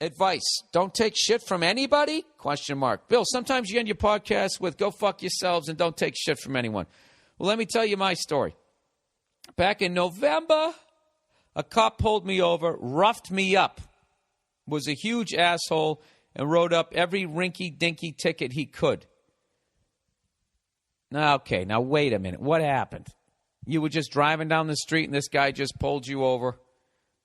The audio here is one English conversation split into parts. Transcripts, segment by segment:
Advice. Don't take shit from anybody? ? Bill, sometimes you end your podcast with go fuck yourselves and don't take shit from anyone. Well, let me tell you my story. Back in November, a cop pulled me over, roughed me up, was a huge asshole, and wrote up every rinky-dinky ticket he could. Okay, now wait a minute. What happened? You were just driving down the street and this guy just pulled you over?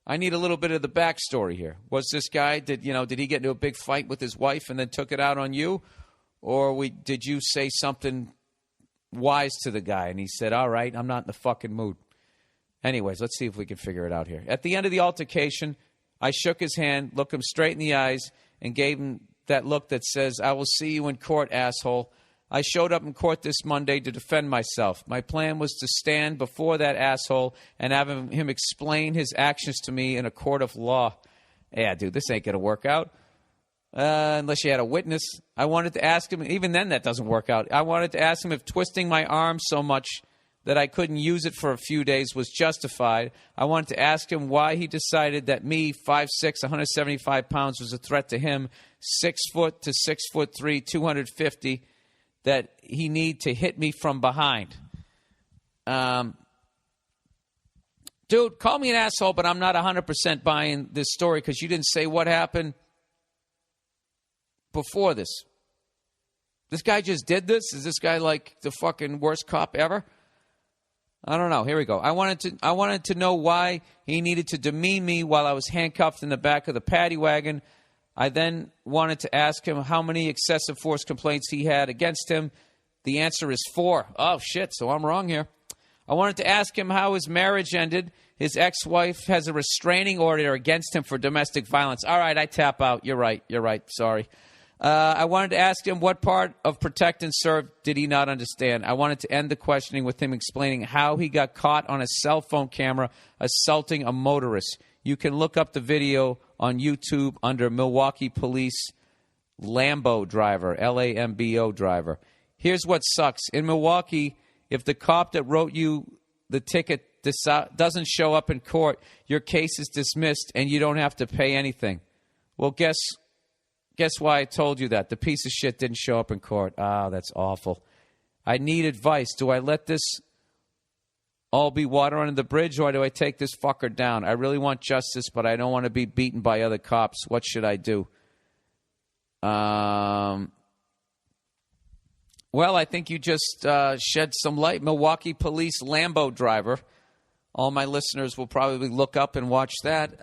I need a little bit of the backstory here. Was this guy, did he get into a big fight with his wife and then took it out on you? Or did you say something wise to the guy and he said, all right, I'm not in the fucking mood? Anyways, let's see if we can figure it out here. At the end of the altercation, I shook his hand, looked him straight in the eyes, and gave him that look that says, I will see you in court, asshole. I showed up in court this Monday to defend myself. My plan was to stand before that asshole and have him explain his actions to me in a court of law. Yeah, dude, this ain't going to work out. Unless you had a witness. I wanted to ask him, even then that doesn't work out. I wanted to ask him if twisting my arm so much that I couldn't use it for a few days was justified. I wanted to ask him why he decided that me, 5'6", 175 pounds, was a threat to him, 6 foot to 6'3", 250, that he need to hit me from behind. Dude, call me an asshole, but I'm not 100% buying this story because you didn't say what happened before this. This guy just did this? Is this guy like the fucking worst cop ever? I don't know. Here we go. I wanted to know why he needed to demean me while I was handcuffed in the back of the paddy wagon. I then wanted to ask him how many excessive force complaints he had against him. The answer is 4. Oh, shit, so I'm wrong here. I wanted to ask him how his marriage ended. His ex-wife has a restraining order against him for domestic violence. All right, I tap out. You're right. Sorry. I wanted to ask him what part of protect and serve did he not understand. I wanted to end the questioning with him explaining how he got caught on a cell phone camera assaulting a motorist. You can look up the video on YouTube under Milwaukee Police Lambo driver, Lambo driver. Here's what sucks. In Milwaukee, if the cop that wrote you the ticket doesn't show up in court, your case is dismissed and you don't have to pay anything. Well, guess why I told you that? The piece of shit didn't show up in court. Ah, that's awful. I need advice. Do I let this all be water under the bridge, or do I take this fucker down? I really want justice, but I don't want to be beaten by other cops. What should I do? Well, I think you just shed some light. Milwaukee Police Lambo driver. All my listeners will probably look up and watch that.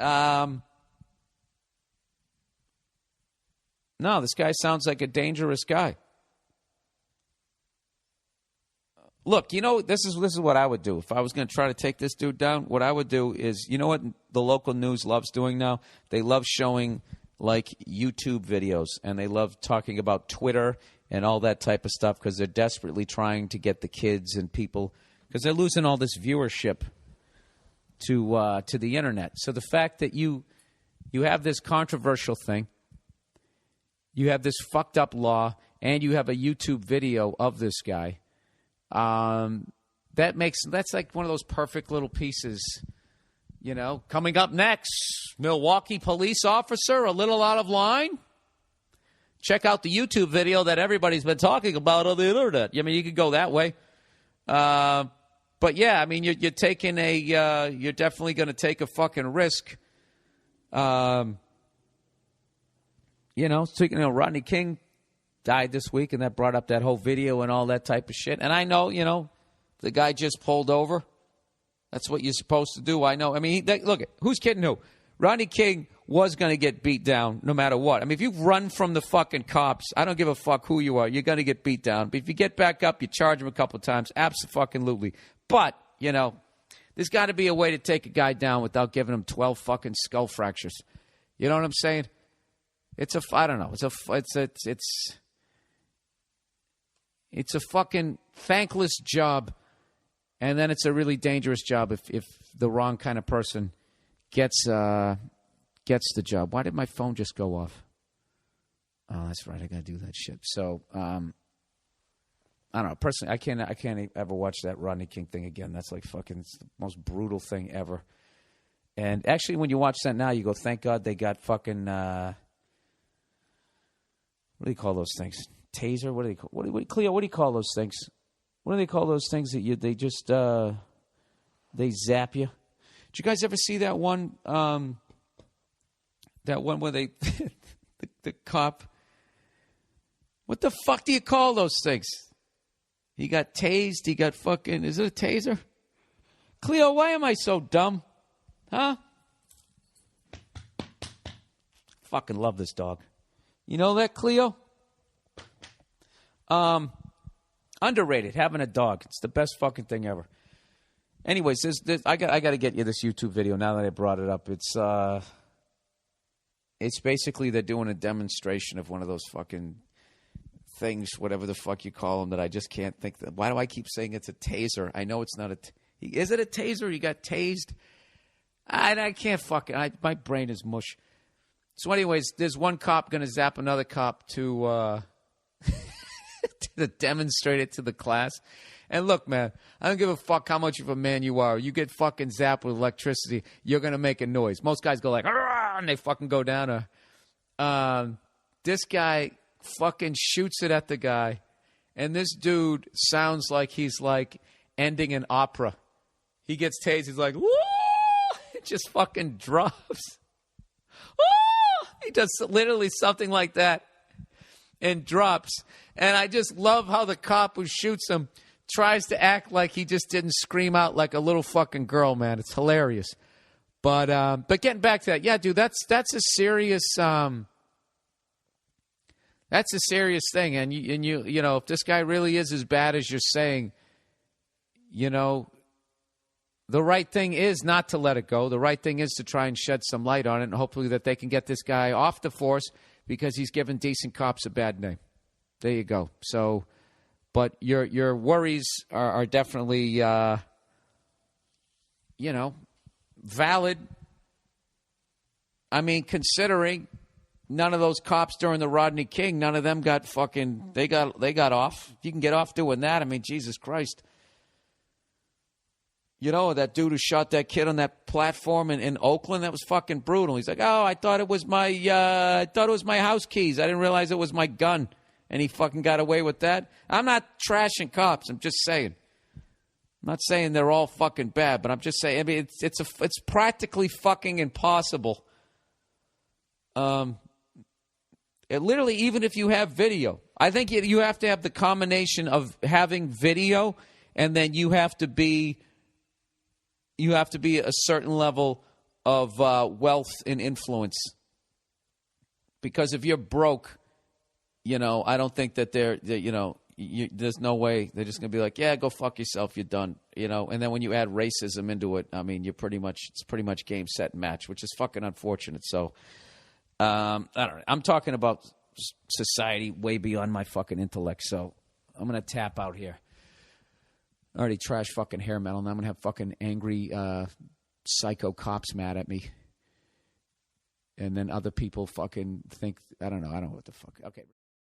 No, this guy sounds like a dangerous guy. Look, this is what I would do. If I was going to try to take this dude down, what I would do is, you know what the local news loves doing now? They love showing, like, YouTube videos, and they love talking about Twitter and all that type of stuff because they're desperately trying to get the kids and people, because they're losing all this viewership to the internet. So the fact that you have this controversial thing, you have this fucked up law, and you have a YouTube video of this guy, that's like one of those perfect little pieces. Coming up next, Milwaukee police officer a little out of line. Check out the YouTube video that everybody's been talking about on the internet. I mean, you could go that way. But yeah, I mean, you're taking you're definitely going to take a fucking risk. Rodney King died this week, and that brought up that whole video and all that type of shit. And I know, the guy just pulled over. That's what you're supposed to do. I know. I mean, look, who's kidding who? Rodney King was going to get beat down no matter what. I mean, if you run from the fucking cops, I don't give a fuck who you are. You're going to get beat down. But if you get back up, you charge him a couple of times. Absolutely. But, there's got to be a way to take a guy down without giving him 12 fucking skull fractures. You know what I'm saying? I don't know. It's a fucking thankless job, and then it's a really dangerous job if the wrong kind of person gets the job. Why did my phone just go off? Oh, that's right. I got to do that shit. So, I don't know. Personally, I can't ever watch that Rodney King thing again. That's like fucking it's the most brutal thing ever. And actually, when you watch that now, you go, thank God they got fucking, what do you call those things? Taser? What do they call, Cleo, what do you call those things? What do they call those things that they just, they zap you? Did you guys ever see that one, where they, the cop, what the fuck do you call those things? He got tased, he got fucking, is it a taser? Cleo, why am I so dumb? Huh? Fucking love this dog. You know that, Cleo? Underrated, having a dog. It's the best fucking thing ever. Anyways, I got to get you this YouTube video now that I brought it up. It's basically they're doing a demonstration of one of those fucking things, whatever the fuck you call them, that I just can't think. Why do I keep saying it's a taser? I know it's not a. Is it a taser? You got tased? I can't fucking. My brain is mush. So, anyways, there's one cop going to zap another cop to demonstrate it to the class. And look, man, I don't give a fuck how much of a man you are. You get fucking zapped with electricity, you're going to make a noise. Most guys go like, "Arrgh," and they fucking go down. This guy fucking shoots it at the guy. And this dude sounds like he's like ending an opera. He gets tased. He's like, woo! It just fucking drops. Woo! He does literally something like that and drops. And I just love how the cop who shoots him tries to act like he just didn't scream out like a little fucking girl, man. It's hilarious. But getting back to that, yeah, dude, that's a serious that's a serious thing. And you know, if this guy really is as bad as you're saying, you know, the right thing is not to let it go. The right thing is to try and shed some light on it, and hopefully that they can get this guy off the force because he's given decent cops a bad name. There you go. So, but your worries are definitely, you know, valid. I mean, considering none of those cops during the Rodney King, none of them got fucking, they got off. If you can get off doing that, I mean, Jesus Christ. You know, that dude who shot that kid on that platform in Oakland, that was fucking brutal. He's like, oh, I thought it was my house keys. I didn't realize it was my gun. And he fucking got away with that. I'm not trashing cops. I'm just saying. I'm not saying they're all fucking bad, but I'm just saying, I mean, it's practically fucking impossible. Literally, even if you have video, I think you have to have the combination of having video, and then you have to be a certain level of wealth and influence. Because if you're broke, you know, I don't think that there's no way they're just going to be like, yeah, go fuck yourself, you're done. You know, and then when you add racism into it, I mean, it's pretty much game, set, match, which is fucking unfortunate. So, I don't know. I'm talking about society way beyond my fucking intellect. So I'm going to tap out here. I already trashed fucking hair metal. Now I'm going to have fucking angry psycho cops mad at me. And then other people fucking think, I don't know what the fuck. Okay.